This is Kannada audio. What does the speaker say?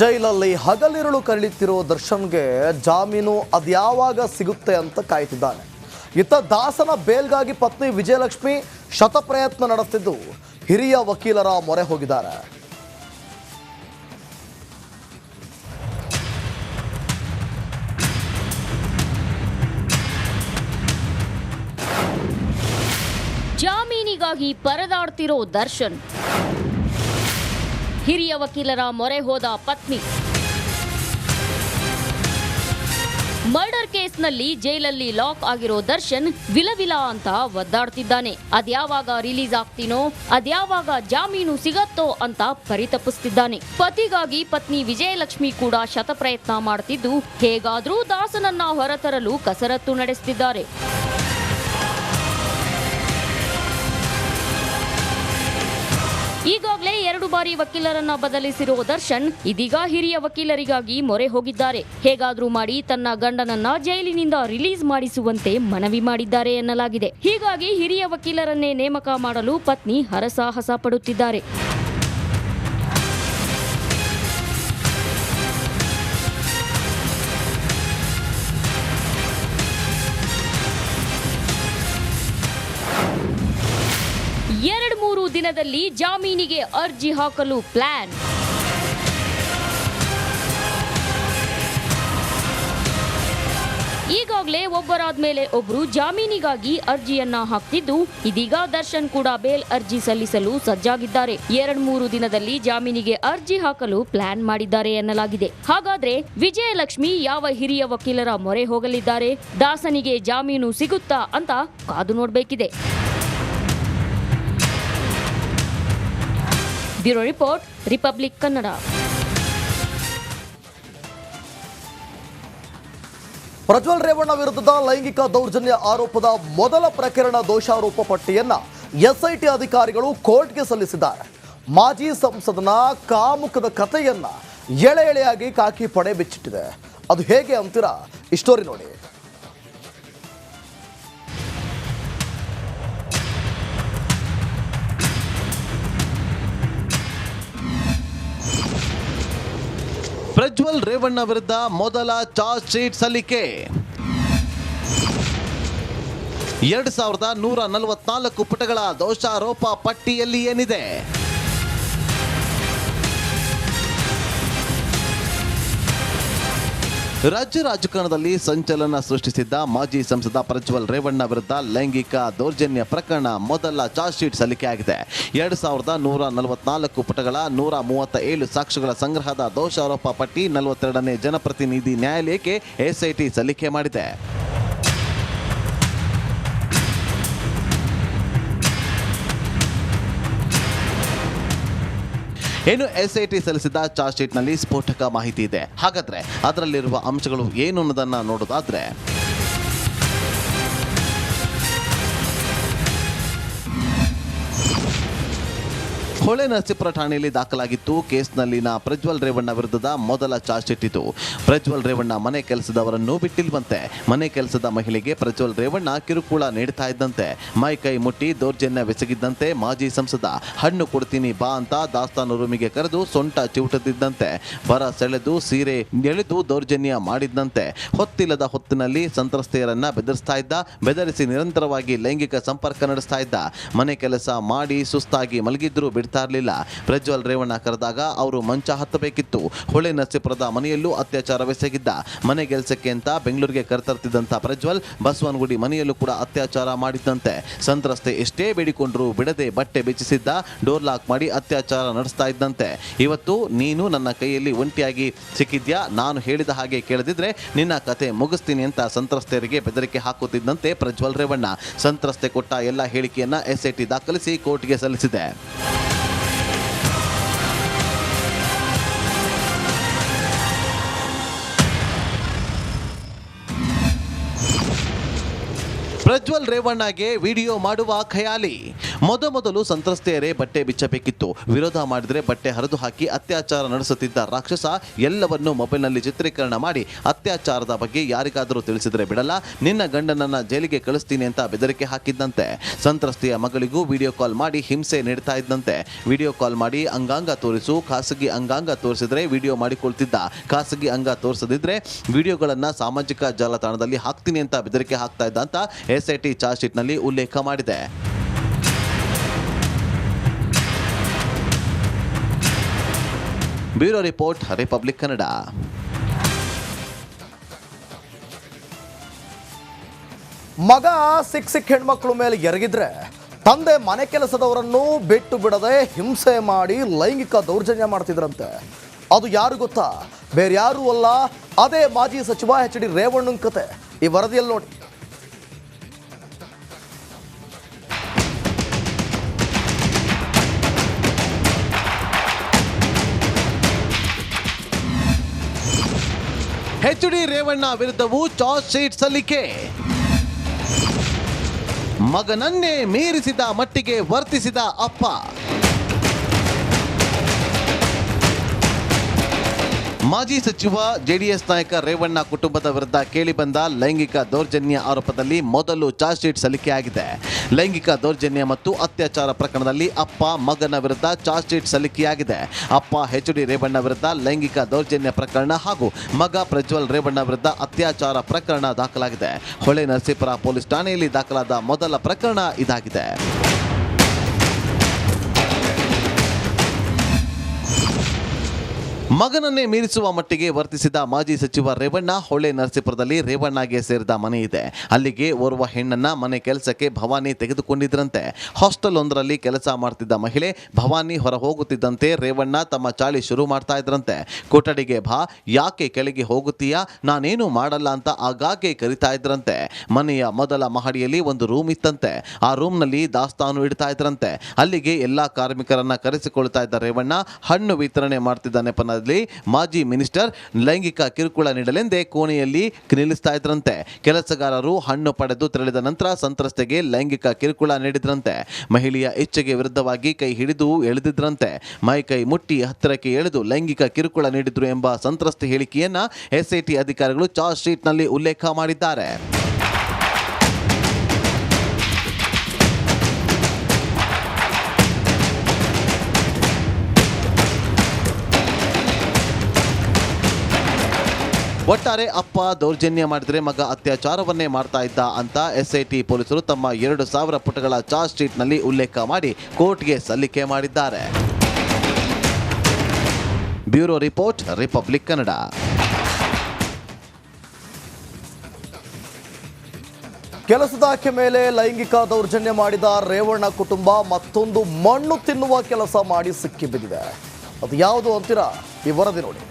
ಜೈಲಲ್ಲಿ ಹಗಲಿರುಳು ಕಳೆಯುತ್ತಿರೋ ದರ್ಶನ್ಗೆ ಜಾಮೀನು ಅದ್ಯಾವಾಗ ಸಿಗುತ್ತೆ ಅಂತ ಕಾಯ್ತಿದ್ದಾನೆ. ಇತ್ತ ದಾಸನ ಬೇಲ್ಗಾಗಿ ಪತ್ನಿ ವಿಜಯಲಕ್ಷ್ಮಿ ಶತಪ್ರಯತ್ನ ನಡೆಸುತ್ತಿದ್ದು ಹಿರಿಯ ವಕೀಲರ ಮೊರೆ ಹೋಗಿದ್ದಾರೆ. ಜಾಮೀನಿಗಾಗಿ ಪರದಾಡ್ತಿರೋ ದರ್ಶನ್, ಹಿರಿಯ ವಕೀಲರ ಮೊರೆ ಹೋದ ಪತ್ನಿ. ಮರ್ಡರ್ ಕೇಸ್ನಲ್ಲಿ ಜೈಲಲ್ಲಿ ಲಾಕ್ ಆಗಿರೋ ದರ್ಶನ್ ವಿಲವಿಲ ಅಂತ ಒದ್ದಾಡ್ತಿದ್ದಾನೆ. ಅದ್ಯಾವಾಗ ರಿಲೀಸ್ ಆಗ್ತೀನೋ, ಅದ್ಯಾವಾಗ ಜಾಮೀನು ಸಿಗತ್ತೋ ಅಂತ ಪರಿತಪಿಸ್ತಿದ್ದಾನೆ. ಪತಿಗಾಗಿ ಪತ್ನಿ ವಿಜಯಲಕ್ಷ್ಮಿ ಕೂಡ ಶತಪ್ರಯತ್ನ ಮಾಡ್ತಿದ್ದು ಹೇಗಾದ್ರೂ ದಾಸನನ್ನ ಹೊರತರಲು ಕಸರತ್ತು ನಡೆಸುತ್ತಿದ್ದಾರೆ. ಈಗಾಗಲೇ 2 ಬಾರಿ ವಕೀಲರನ್ನ ಬದಲಿಸಿರುವ ದರ್ಶನ್ ಇದೀಗ ಹಿರಿಯ ವಕೀಲರಿಗಾಗಿ ಮೊರೆ ಹೋಗಿದ್ದಾರೆ. ಹೇಗಾದ್ರೂ ಮಾಡಿ ತನ್ನ ಗಂಡನನ್ನ ಜೈಲಿನಿಂದ ರಿಲೀಸ್ ಮಾಡಿಸುವಂತೆ ಮನವಿ ಮಾಡಿದ್ದಾರೆ ಎನ್ನಲಾಗಿದೆ. ಹೀಗಾಗಿ ಹಿರಿಯ ವಕೀಲರನ್ನೇ ನೇಮಕ ಮಾಡಲು ಪತ್ನಿ ಹರಸಾಹಸ ಪಡುತ್ತಿದ್ದಾರೆ. ಮೂರು ದಿನದಲ್ಲಿ ಜಾಮೀನಿಗೆ ಅರ್ಜಿ ಹಾಕಲು ಪ್ಲಾನ್. ಈಗಾಗಲೇ ಒಬ್ಬರಾದ್ಮೇಲೆ ಒಬ್ರು ಜಾಮೀನಿಗಾಗಿ ಅರ್ಜಿಯನ್ನ ಹಾಕ್ತಿದ್ದು ಇದೀಗ ದರ್ಶನ್ ಕೂಡ ಬೇಲ್ ಅರ್ಜಿ ಸಲ್ಲಿಸಲು ಸಜ್ಜಾಗಿದ್ದಾರೆ. 2-3 ದಿನದಲ್ಲಿ ಜಾಮೀನಿಗೆ ಅರ್ಜಿ ಹಾಕಲು ಪ್ಲಾನ್ ಮಾಡಿದ್ದಾರೆ ಎನ್ನಲಾಗಿದೆ. ಹಾಗಾದ್ರೆ ವಿಜಯಲಕ್ಷ್ಮಿ ಯಾವ ಹಿರಿಯ ವಕೀಲರ ಮೊರೆ ಹೋಗಲಿದ್ದಾರೆ? ದಾಸನಿಗೆ ಜಾಮೀನು ಸಿಗುತ್ತಾ ಅಂತ ಕಾದು ನೋಡಬೇಕಿದೆ. Bureau report, Republic Kannada. Prajwal Revanna ವಿರುದ್ಧದ ಲೈಂಗಿಕ ದೌರ್ಜನ್ಯ ಆರೋಪದ ಮೊದಲ ಪ್ರಕರಣ ದೋಷಾರೋಪ ಪಟ್ಟಿಯನ್ನ ಎಸ್ಐಟಿ ಅಧಿಕಾರಿಗಳು ಕೋರ್ಟ್ಗೆ ಸಲ್ಲಿಸಿದ್ದಾರೆ. ಮಾಜಿ ಸಂಸದನ ಕಾಮುಕದ ಕಥೆಯನ್ನ ಎಳೆ ಎಳೆಯಾಗಿ ಖಾಕಿ ಪಡೆ ಬಿಚ್ಚಿಟ್ಟಿದೆ. ಅದು ಹೇಗೆ ಅಂತೀರಾ? ಈ ಸ್ಟೋರಿ ನೋಡಿ. ಪ್ರಜ್ವಲ್ ರೇವಣ್ಣ ವಿರುದ್ಧ ಮೊದಲ ಚಾರ್ಜ್ ಶೀಟ್ ಸಲ್ಲಿಕೆ. 2144 ಪುಟಗಳ ದೋಷಾರೋಪ ಪಟ್ಟಿಯಲ್ಲಿ ಏನಿದೆ? ರಾಜ್ಯ ರಾಜಕಾರಣದಲ್ಲಿ ಸಂಚಲನ ಸೃಷ್ಟಿಸಿದ್ದ ಮಾಜಿ ಸಂಸದ ಪ್ರಜ್ವಲ್ ರೇವಣ್ಣ ವಿರುದ್ಧ ಲೈಂಗಿಕ ದೌರ್ಜನ್ಯ ಪ್ರಕರಣ ಮೊದಲ ಚಾರ್ಜ್ ಶೀಟ್ ಸಲ್ಲಿಕೆಯಾಗಿದೆ. 2144 ಪುಟಗಳ 137 ಸಾಕ್ಷ್ಯಗಳ ಸಂಗ್ರಹದ ದೋಷಾರೋಪ ಪಟ್ಟಿ 42ನೇ ಜನಪ್ರತಿನಿಧಿ ನ್ಯಾಯಾಲಯಕ್ಕೆ ಎಸ್ಐಟಿ ಸಲ್ಲಿಕೆ ಮಾಡಿದೆ. ಏನು ಎಸ್ಐಟಿ ಸಲ್ಲಿಸಿದ ಚಾರ್ಜ್ ಶೀಟ್ನಲ್ಲಿ ಸ್ಫೋಟಕ ಮಾಹಿತಿ ಇದೆ. ಹಾಗಾದ್ರೆ ಅದರಲ್ಲಿರುವ ಅಂಶಗಳು ಏನು ಅನ್ನೋದನ್ನ ನೋಡೋದಾದ್ರೆ, ಹೊಳೆನರಸೀಪುರ ಠಾಣೆಯಲ್ಲಿ ದಾಖಲಾಗಿತ್ತು. ಕೇಸ್ನಲ್ಲಿನ ಪ್ರಜ್ವಲ್ ರೇವಣ್ಣ ವಿರುದ್ಧದ ಮೊದಲ ಚಾರ್ಜ್ ಶೀಟ್ ಇದು. ಪ್ರಜ್ವಲ್ ರೇವಣ್ಣ ಮನೆ ಕೆಲಸದವರನ್ನು ಬಿಟ್ಟಿಲ್ವಂತೆ. ಮನೆ ಕೆಲಸದ ಮಹಿಳೆಗೆ ಪ್ರಜ್ವಲ್ ರೇವಣ್ಣ ಕಿರುಕುಳ ನೀಡ್ತಾ ಇದ್ದಂತೆ, ಮೈ ಕೈ ಮುಟ್ಟಿ ದೌರ್ಜನ್ಯವೆಸಗಿದ್ದಂತೆ. ಮಾಜಿ ಸಂಸದ ಹಣ್ಣು ಕೊಡ್ತೀನಿ ಬಾ ಅಂತ ದಾಸ್ತಾನು ರೂಮಿಗೆ ಕರೆದು ಸೊಂಟ ಚಿವುಟದಿದ್ದಂತೆ, ಬರ ಸೆಳೆದು ಸೀರೆ ಎಳೆದು ದೌರ್ಜನ್ಯ ಮಾಡಿದ್ದಂತೆ. ಹೊತ್ತಿಲ್ಲದ ಹೊತ್ತಿನಲ್ಲಿ ಸಂತ್ರಸ್ತೆಯರನ್ನ ಬೆದರಿಸ್ತಾ ಇದ್ದ. ಬೆದರಿಸಿ ನಿರಂತರವಾಗಿ ಲೈಂಗಿಕ ಸಂಪರ್ಕ ನಡೆಸ್ತಾ ಇದ್ದ. ಮನೆ ಕೆಲಸ ಮಾಡಿ ಸುಸ್ತಾಗಿ ಮಲಗಿದ್ರು ಬಿಡ್ತಾ ಇರಲಿಲ್ಲ. ಪ್ರಜ್ವಲ್ ರೇವಣ್ಣ ಕರೆದಾಗ ಅವರು ಮಂಚ ಹತ್ತಬೇಕಿತ್ತು. ಹೊಳೆ ನರಸೀಪುರದ ಮನೆಯಲ್ಲೂ ಅತ್ಯಾಚಾರವೆಸಗಿದ್ದ. ಮನೆ ಕೆಲಸಕ್ಕೆ ಅಂತ ಬೆಂಗಳೂರಿಗೆ ಕರೆತರ್ತಿದ್ದಂತ ಪ್ರಜ್ವಲ್ ಬಸವನಗುಡಿ ಮನೆಯಲ್ಲೂ ಕೂಡ ಅತ್ಯಾಚಾರ ಮಾಡಿದ್ದಂತೆ. ಸಂತ್ರಸ್ತೆ ಎಷ್ಟೇ ಬೇಡಿಕೊಂಡ್ರು ಬಿಡದೆ ಬಟ್ಟೆ ಬೆಚ್ಚಿಸಿದ್ದ. ಡೋರ್ ಲಾಕ್ ಮಾಡಿ ಅತ್ಯಾಚಾರ ನಡೆಸ್ತಾ ಇದ್ದಂತೆ. ಇವತ್ತು ನೀನು ನನ್ನ ಕೈಯಲ್ಲಿ ಒಂಟಿಯಾಗಿ ಸಿಕ್ಕಿದ್ಯಾ, ನಾನು ಹೇಳಿದ ಹಾಗೆ ಕೇಳದಿದ್ರೆ ನಿನ್ನ ಕತೆ ಮುಗಿಸ್ತೀನಿ ಅಂತ ಸಂತ್ರಸ್ತೆಯರಿಗೆ ಬೆದರಿಕೆ ಹಾಕುತ್ತಿದ್ದಂತೆ ಪ್ರಜ್ವಲ್ ರೇವಣ್ಣ. ಸಂತ್ರಸ್ತೆ ಕೊಟ್ಟ ಎಲ್ಲ ಹೇಳಿಕೆಯನ್ನ ಎಸ್ಐಟಿ ದಾಖಲಿಸಿ ಕೋರ್ಟ್ಗೆ ಸಲ್ಲಿಸಿದೆ. ಪ್ರಜ್ವಲ್ ಪ್ರಜ್ವಲ್ ರೇವಣ್ಣಗೆ ವಿಡಿಯೋ ಮಾಡುವ ಖಯಾಲಿ. ಮೊದಲು ಸಂತ್ರಸ್ತೆಯರೇ ಬಟ್ಟೆ ಬಿಚ್ಚಬೇಕಿತ್ತು. ವಿರೋಧ ಮಾಡಿದ್ರೆ ಬಟ್ಟೆ ಹರಿದು ಹಾಕಿ ಅತ್ಯಾಚಾರ ನಡೆಸುತ್ತಿದ್ದ ರಾಕ್ಷಸ ಎಲ್ಲವನ್ನೂ ಮೊಬೈಲ್ನಲ್ಲಿ ಚಿತ್ರೀಕರಣ ಮಾಡಿ ಅತ್ಯಾಚಾರದ ಬಗ್ಗೆ ಯಾರಿಗಾದರೂ ತಿಳಿಸಿದ್ರೆ ಬಿಡಲ್ಲ, ನಿನ್ನ ಗಂಡನನ್ನ ಜೈಲಿಗೆ ಕಳಿಸ್ತೀನಿ ಅಂತ ಬೆದರಿಕೆ ಹಾಕಿದ್ದಂತೆ. ಸಂತ್ರಸ್ತೆಯ ಮಗಳಿಗೂ ವಿಡಿಯೋ ಕಾಲ್ ಮಾಡಿ ಹಿಂಸೆ ನೀಡ್ತಾ ಇದ್ದಂತೆ. ವಿಡಿಯೋ ಕಾಲ್ ಮಾಡಿ ಅಂಗಾಂಗ ತೋರಿಸು, ಖಾಸಗಿ ಅಂಗಾಂಗ ತೋರಿಸಿದ್ರೆ ವಿಡಿಯೋ ಮಾಡಿಕೊಳ್ತಿದ್ದ, ಖಾಸಗಿ ಅಂಗ ತೋರಿಸದಿದ್ರೆ ವಿಡಿಯೋಗಳನ್ನ ಸಾಮಾಜಿಕ ಜಾಲತಾಣದಲ್ಲಿ ಹಾಕ್ತೀನಿ ಅಂತ ಬೆದರಿಕೆ ಹಾಕ್ತಾ ಇದ್ದ ಅಂತ ಎಸ್ಐಟಿ ಚಾರ್ಜ್ ಶೀಟ್ ನಲ್ಲಿ ಉಲ್ಲೇಖ ಮಾಡಿದೆ. Bureau report, Republic Kannada. ಮಗ ಸಿಕ್ ಹೆಣ್ಮಕ್ಳ ಮೇಲೆ ಎರಗಿದ್ರೆ ತಂದೆ ಮನೆ ಕೆಲಸದವರನ್ನು ಬಿಟ್ಟು ಬಿಡದೆ ಹಿಂಸೆ ಮಾಡಿ ಲೈಂಗಿಕ ದೌರ್ಜನ್ಯ ಮಾಡ್ತಿದ್ರಂತೆ. ಅದು ಯಾರು ಗೊತ್ತಾ? ಬೇರೆ ಯಾರೂ ಅಲ್ಲ, ಅದೇ ಮಾಜಿ ಸಚಿವ ಎಚ್.ಡಿ. ರೇವಣ್ಣನ ಕತೆ ಈ ವರದಿಯಲ್ಲಿ ನೋಡಿ. ಎಚ್.ಡಿ. ರೇವಣ್ಣ ವಿರುದ್ಧವೂ ಚಾರ್ಜ್ ಶೀಟ್ ಸಲ್ಲಿಕೆ. ಮಗನನ್ನೇ ಮೀರಿಸಿದ ಮಟ್ಟಿಗೆ ವರ್ತಿಸಿದ ಅಪ್ಪ. ಮಾಜಿ ಸಚಿವ ಜೆಡಿಎಸ್ ನಾಯಕ ರೇವಣ್ಣ ಕುಟುಂಬದ ವಿರುದ್ಧ ಕೇಳಿಬಂದ ಲೈಂಗಿಕ ದೌರ್ಜನ್ಯ ಆರೋಪದಲ್ಲಿ ಮೊದಲು ಚಾರ್ಜ್ ಶೀಟ್ ಸಲ್ಲಿಕೆಯಾಗಿದೆ. ಲೈಂಗಿಕ ದೌರ್ಜನ್ಯ ಮತ್ತು ಅತ್ಯಾಚಾರ ಪ್ರಕರಣದಲ್ಲಿ ಅಪ್ಪ ಮಗನ ವಿರುದ್ಧ ಚಾರ್ಜ್ ಶೀಟ್ ಸಲ್ಲಿಕೆಯಾಗಿದೆ. ಅಪ್ಪ ಎಚ್.ಡಿ. ರೇವಣ್ಣ ವಿರುದ್ಧ ಲೈಂಗಿಕ ದೌರ್ಜನ್ಯ ಪ್ರಕರಣ ಹಾಗೂ ಮಗ ಪ್ರಜ್ವಲ್ ರೇವಣ್ಣ ವಿರುದ್ಧ ಅತ್ಯಾಚಾರ ಪ್ರಕರಣ ದಾಖಲಾಗಿದೆ. ಹೊಳೆ ನರಸೀಪುರ ಪೊಲೀಸ್ ಠಾಣೆಯಲ್ಲಿ ದಾಖಲಾದ ಮೊದಲ ಪ್ರಕರಣ ಇದಾಗಿದೆ. ಮಗನನ್ನೇ ಮೀರಿಸುವ ಮಟ್ಟಿಗೆ ವರ್ತಿಸಿದ ಮಾಜಿ ಸಚಿವ ರೇವಣ್ಣ ಹೊಳೆ ನರಸೀಪುರದಲ್ಲಿ ರೇವಣ್ಣಗೆ ಸೇರಿದ ಮನೆ ಇದೆ. ಅಲ್ಲಿಗೆ ಓರ್ವ ಹೆಣ್ಣನ್ನ ಮನೆ ಕೆಲಸಕ್ಕೆ ಭವಾನಿ ತೆಗೆದುಕೊಂಡಿದ್ರಂತೆ. ಹಾಸ್ಟೆಲ್ ಒಂದರಲ್ಲಿ ಕೆಲಸ ಮಾಡ್ತಿದ್ದ ಮಹಿಳೆ ಭವಾನಿ ಹೊರ ಹೋಗುತ್ತಿದ್ದಂತೆ ರೇವಣ್ಣ ತಮ್ಮ ಚಾಳಿ ಶುರು ಮಾಡ್ತಾ ಇದ್ರಂತೆ. ಕೊಠಡಿಗೆ ಬಾ, ಯಾಕೆ ಕೆಳಗೆ ಹೋಗುತ್ತೀಯಾ, ನಾನೇನು ಮಾಡಲ್ಲ ಅಂತ ಆಗಾಗ್ಗೆ ಕರಿತಾ ಇದ್ರಂತೆ. ಮನೆಯ ಮೊದಲ ಮಹಡಿಯಲ್ಲಿ ಒಂದು ರೂಮ್ ಇತ್ತಂತೆ. ಆ ರೂಮ್ನಲ್ಲಿ ದಾಸ್ತಾನು ಇಡ್ತಾ ಇದ್ರಂತೆ. ಅಲ್ಲಿಗೆ ಎಲ್ಲಾ ಕಾರ್ಮಿಕರನ್ನ ಕರೆಸಿಕೊಳ್ತಾ ಇದ್ದ ರೇವಣ್ಣ ಹಣ್ಣು ವಿತರಣೆ ಮಾಡ್ತಿದ್ದ ನೆಪನ ಮಾಜಿ ಮಿನಿಸ್ಟರ್ ಲೈಂಗಿಕ ಕಿರುಕುಳ ನೀಡಲೆಂದೇ ಕೋಣೆಯಲ್ಲಿ ನಿಲ್ಲಿಸ್ತಾ ಇದ್ರಂತೆ. ಕೆಲಸಗಾರರು ಹಣ್ಣು ಪಡೆದು ತೆರಳಿದ ನಂತರ ಸಂತ್ರಸ್ತೆಗೆ ಲೈಂಗಿಕ ಕಿರುಕುಳ ನೀಡಿದ್ರಂತೆ. ಮಹಿಳೆಯ ಇಚ್ಛೆಗೆ ವಿರುದ್ಧವಾಗಿ ಕೈ ಹಿಡಿದು ಎಳೆದಿದ್ರಂತೆ. ಮೈ ಕೈ ಮುಟ್ಟಿ ಹತ್ತಿರಕ್ಕೆ ಎಳೆದು ಲೈಂಗಿಕ ಕಿರುಕುಳ ನೀಡಿದ್ರು ಎಂಬ ಸಂತ್ರಸ್ತೆ ಹೇಳಿಕೆಯನ್ನ ಎಸ್ಐಟಿ ಅಧಿಕಾರಿಗಳು ಚಾರ್ಜ್ ಶೀಟ್ ನಲ್ಲಿ ಉಲ್ಲೇಖ ಮಾಡಿದ್ದಾರೆ. ಒಟ್ಟಾರೆ ಅಪ್ಪ ದೌರ್ಜನ್ಯ ಮಾಡಿದರೆ ಮಗ ಅತ್ಯಾಚಾರವನ್ನೇ ಮಾಡ್ತಾ ಇದ್ದ ಅಂತ ಎಸ್ಐಟಿ ಪೊಲೀಸರು ತಮ್ಮ 2,000 ಪುಟಗಳ ಚಾರ್ಜ್ ಶೀಟ್ ನಲ್ಲಿ ಉಲ್ಲೇಖ ಮಾಡಿ ಕೋರ್ಟ್ಗೆ ಸಲ್ಲಿಕೆ ಮಾಡಿದ್ದಾರೆ. Bureau report, Republic Kannada. ಕೆಲಸದಾಕೆ ಮೇಲೆ ಲೈಂಗಿಕ ದೌರ್ಜನ್ಯ ಮಾಡಿದ ರೇವಣ್ಣ ಕುಟುಂಬ ಮತ್ತೊಂದು ಮಣ್ಣು ತಿನ್ನುವ ಕೆಲಸ ಮಾಡಿ ಸಿಕ್ಕಿಬಿದ್ದಿದೆ. ಅದು ಯಾವುದು ಅಂತೀರಾ? ಈ ವರದಿ ನೋಡಿ.